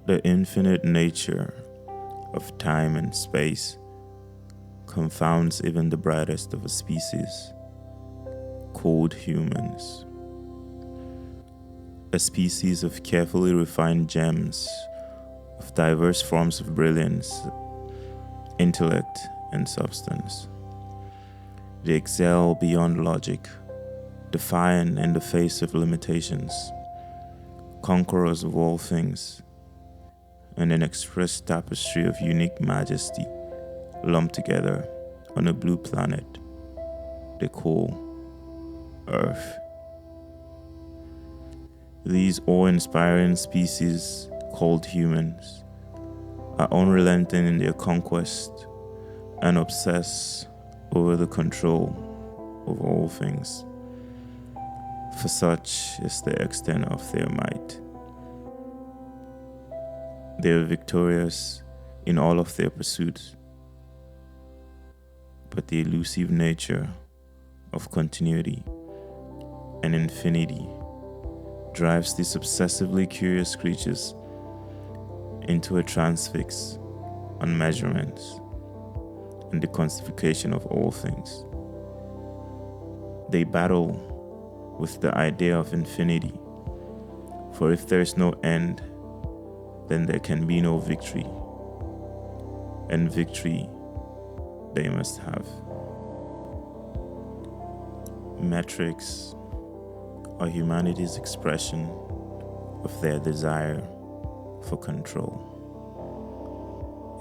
The infinite nature of time and space confounds even the brightest of a species, cold humans. A species of carefully refined gems of diverse forms of brilliance, intellect, and substance. They excel beyond logic, defiant in the face of limitations, conquerors of all things, and an express tapestry of unique majesty lumped together on a blue planet they call Earth. These awe-inspiring species called humans are unrelenting in their conquest and obsess over the control of all things, for such is the extent of their might. They are victorious in all of their pursuits, but the elusive nature of continuity and infinity drives these obsessively curious creatures into a transfix on measurements and the quantification of all things. They battle with the idea of infinity, for if there is no end, then there can be no victory, and victory they must have. Metrics are humanity's expression of their desire for control.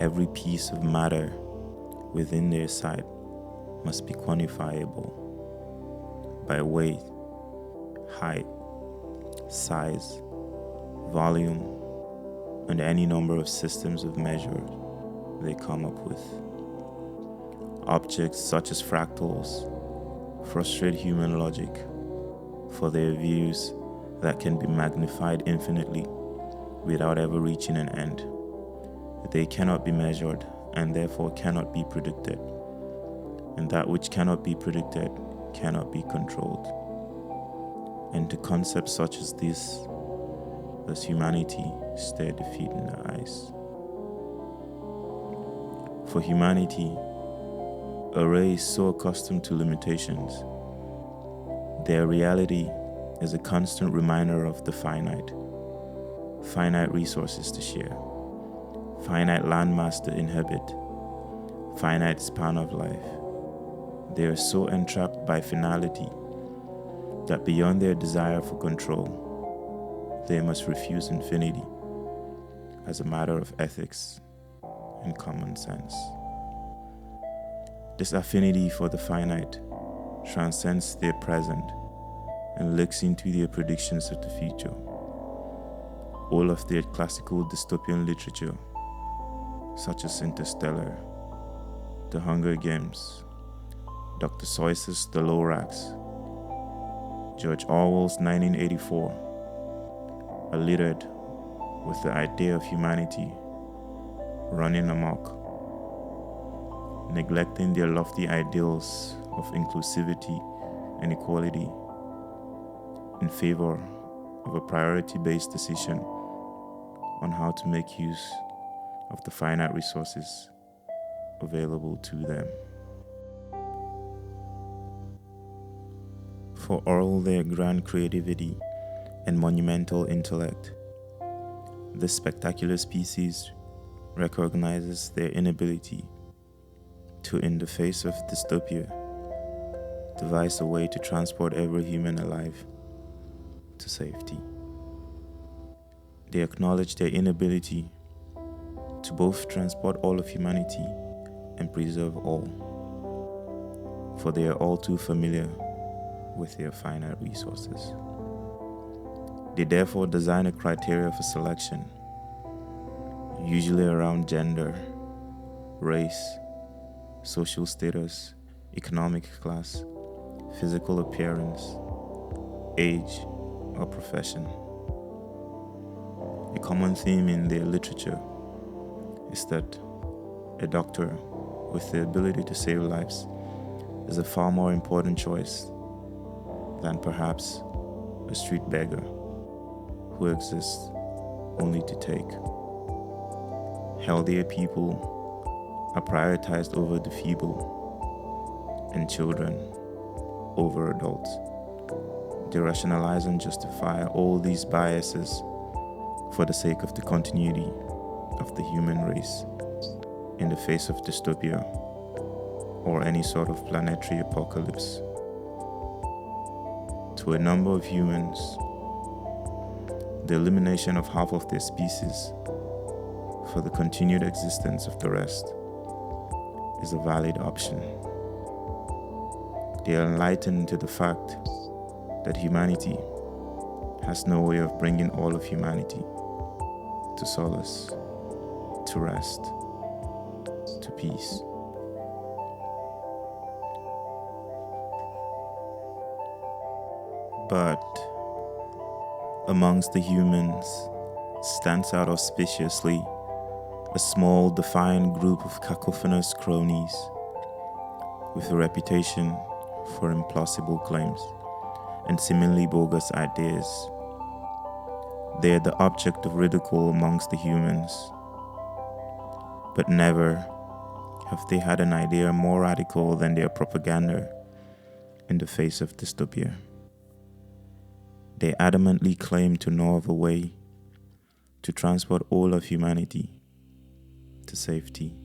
Every piece of matter within their sight must be quantifiable by weight, height, size, volume, and any number of systems of measure they come up with. Objects such as fractals frustrate human logic, for their views that can be magnified infinitely without ever reaching an end. They cannot be measured and therefore cannot be predicted, and that which cannot be predicted cannot be controlled. And to concepts such as this, does humanity stare defeat in the eyes. For humanity, a race so accustomed to limitations, their reality is a constant reminder of the finite resources to share, finite landmass to inhabit, finite span of life. They are so entrapped by finality that beyond their desire for control, they must refuse infinity as a matter of ethics and common sense. This affinity for the finite transcends their present and looks into their predictions of the future. All of their classical dystopian literature, such as Interstellar, The Hunger Games, Dr. Seuss's The Lorax, George Orwell's 1984, are littered with the idea of humanity running amok, neglecting their lofty ideals of inclusivity and equality in favor of a priority-based decision on how to make use of the finite resources available to them. For all their grand creativity and monumental intellect, this spectacular species recognizes their inability to, in the face of dystopia, devise a way to transport every human alive to safety. They acknowledge their inability to both transport all of humanity and preserve all, for they are all too familiar with their finite resources. They therefore design a criteria for selection, usually around gender, race, social status, economic class, physical appearance, age, or profession. A common theme in their literature is that a doctor with the ability to save lives is a far more important choice than perhaps a street beggar who exists only to take healthier people are prioritized over the feeble, and children over adults. They rationalize and justify all these biases for the sake of the continuity of the human race in the face of dystopia or any sort of planetary apocalypse. To a number of humans, the elimination of half of their species for the continued existence of the rest is a valid option. They are enlightened to the fact that humanity has no way of bringing all of humanity to solace, to rest, to peace. But amongst the humans stands out auspiciously a small, defiant group of cacophonous cronies with a reputation for implausible claims and seemingly bogus ideas. They are the object of ridicule amongst the humans, but never have they had an idea more radical than their propaganda in the face of dystopia. They adamantly claim to know of a way to transport all of humanity to safety,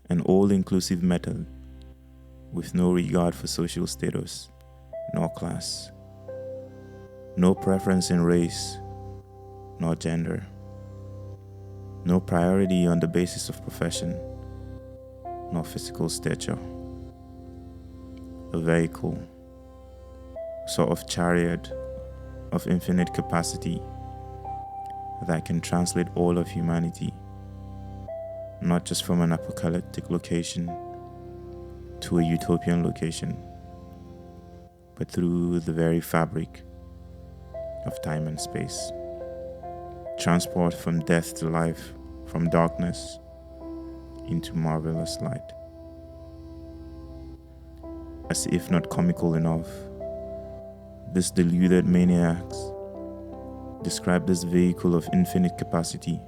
an all-inclusive method with no regard for social status nor class, no preference in race nor gender, no priority on the basis of profession nor physical stature. A vehicle, sort of chariot of infinite capacity that can translate all of humanity, not just from an apocalyptic location to a utopian location, but through the very fabric of time and space. Transport from death to life, from darkness into marvelous light. As if not comical enough, these deluded maniacs describe this vehicle of infinite capacity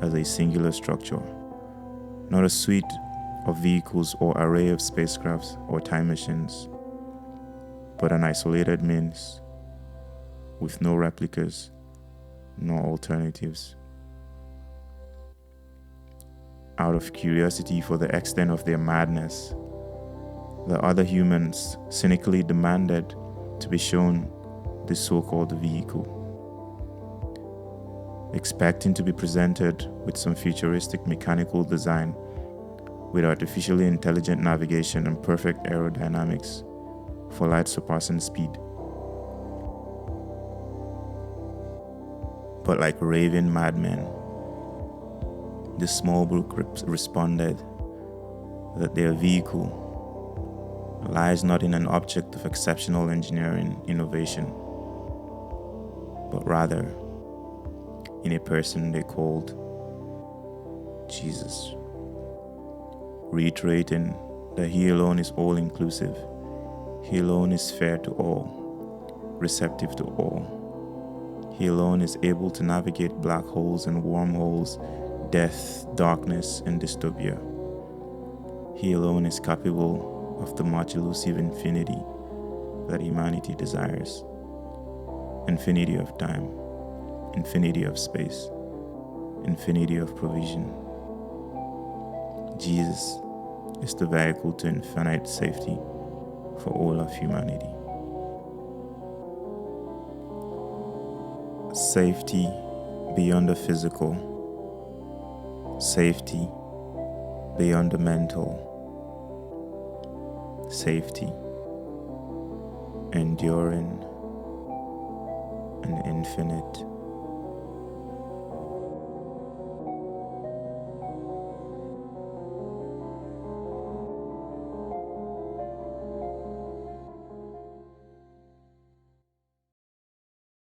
as a singular structure, not a suite of vehicles or array of spacecrafts or time machines, but an isolated means with no replicas nor alternatives. Out of curiosity for the extent of their madness, the other humans cynically demanded to be shown this so-called vehicle, expecting to be presented with some futuristic mechanical design with artificially intelligent navigation and perfect aerodynamics for light surpassing speed. But like raving madmen, this small group responded that their vehicle lies not in an object of exceptional engineering innovation, but rather in a person they called Jesus, reiterating that He alone is all-inclusive, He alone is fair to all, receptive to all. He alone is able to navigate black holes and wormholes, death, darkness, and dystopia. He alone is capable of the much elusive infinity that humanity desires. Infinity of time, infinity of space, infinity of provision. Jesus is the vehicle to infinite safety for all of humanity. Safety beyond the physical, safety beyond the mental, safety enduring and infinite.